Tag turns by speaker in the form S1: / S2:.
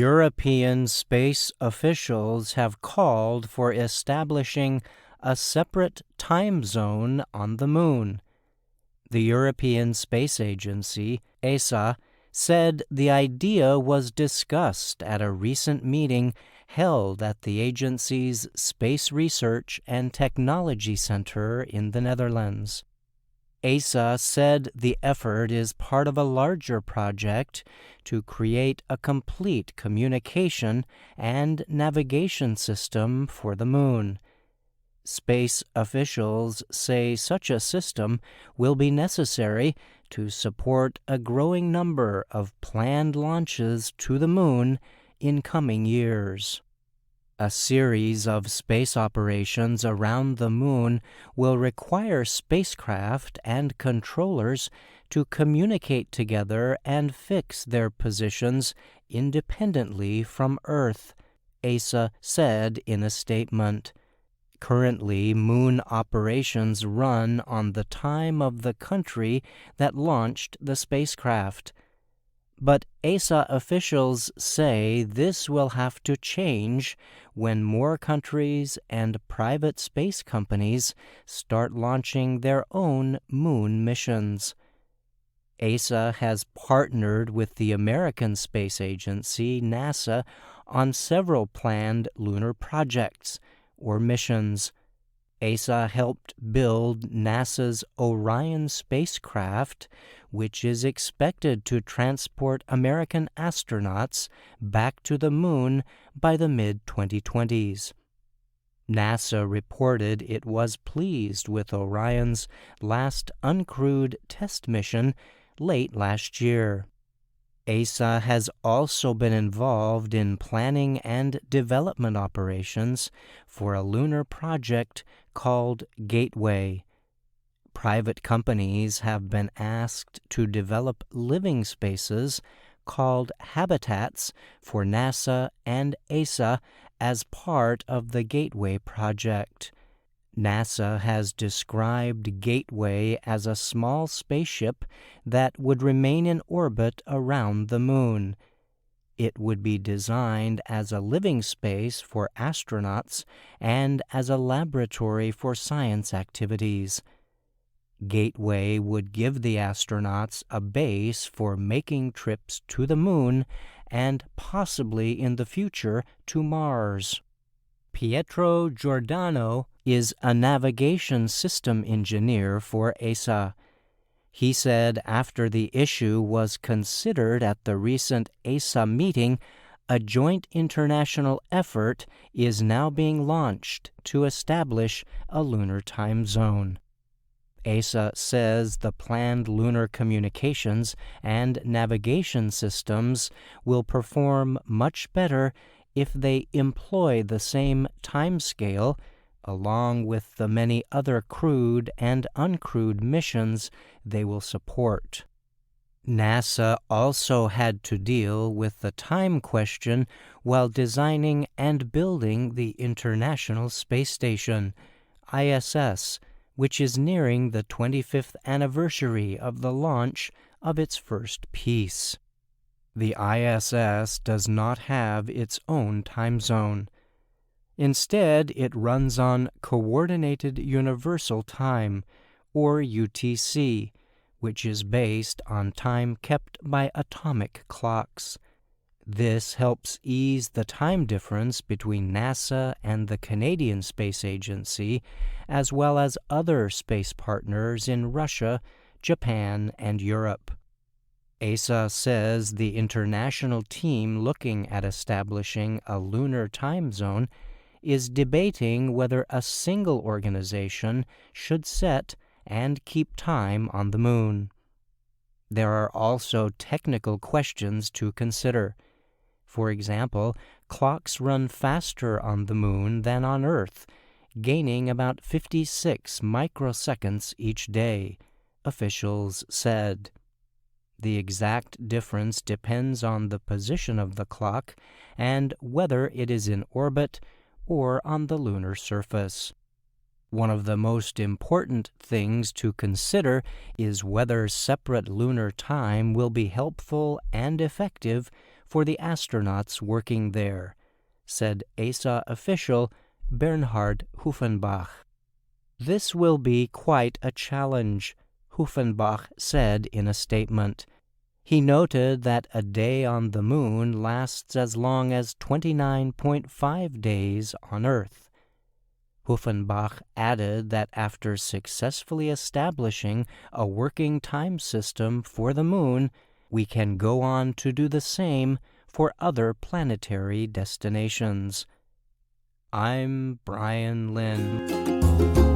S1: European space officials have called for establishing a separate time zone on the Moon. The European Space Agency, esa, said the idea was discussed at a recent meeting held at the agency's Space Research and Technology Center in the Netherlands. esa said the effort is part of a larger project to create a complete communication and navigation system for the Moon. Space officials say such a system will be necessary to support a growing number of planned launches to the Moon in coming years. A series of space operations around the Moon will require spacecraft and controllers to communicate together and fix their positions independently from Earth, esa said in a statement. Currently, Moon operations run on the time of the country that launched the spacecraft. But esa officials say this will have to change when more countries and private space companies start launching their own Moon missions. esa has partnered with the American Space Agency, NASA, on several planned lunar projects or missions. esa helped build NASA's Orion spacecraft, which is expected to transport American astronauts back to the Moon by the mid-2020s. NASA reported it was pleased with Orion's last uncrewed test mission late last year. esa has also been involved in planning and development operations for a lunar project called Gateway. Private companies have been asked to develop living spaces called habitats for NASA and esa as part of the Gateway project. NASA has described Gateway as a small spaceship that would remain in orbit around the Moon. It would be designed as a living space for astronauts and as a laboratory for science activities. Gateway would give the astronauts a base for making trips to the Moon and possibly in the future to Mars. Pietro Giordano is a navigation system engineer for esa. He said after the issue was considered at the recent esa meeting, a joint international effort is now being launched to establish a lunar time zone. esa says the planned lunar communications and navigation systems will perform much better if they employ the same timescale along with the many other crewed and uncrewed missions they will support. NASA also had to deal with the time question while designing and building the International Space Station, ISS, which is nearing the 25th anniversary of the launch of its first piece. The ISS does not have its own time zone. Instead, it runs on Coordinated Universal Time, or UTC, which is based on time kept by atomic clocks. This helps ease the time difference between NASA and the Canadian Space Agency, as well as other space partners in Russia, Japan, and Europe. esa says the international team looking at establishing a lunar time zone is debating whether a single organization should set and keep time on the Moon. There are also technical questions to consider. For example, clocks run faster on the Moon than on Earth, gaining about 56 microseconds each day, officials said. The exact difference depends on the position of the clock and whether it is in orbit or on the lunar surface. One of the most important things to consider is whether separate lunar time will be helpful and effective for the astronauts working there, said ESA official Bernhard Huffenbach. This will be quite a challenge, Huffenbach said in a statement. He noted that a day on the Moon lasts as long as 29.5 days on Earth. Huffenbach added that after successfully establishing a working time system for the Moon, we can go on to do the same for other planetary destinations. I'm Brian Lynn.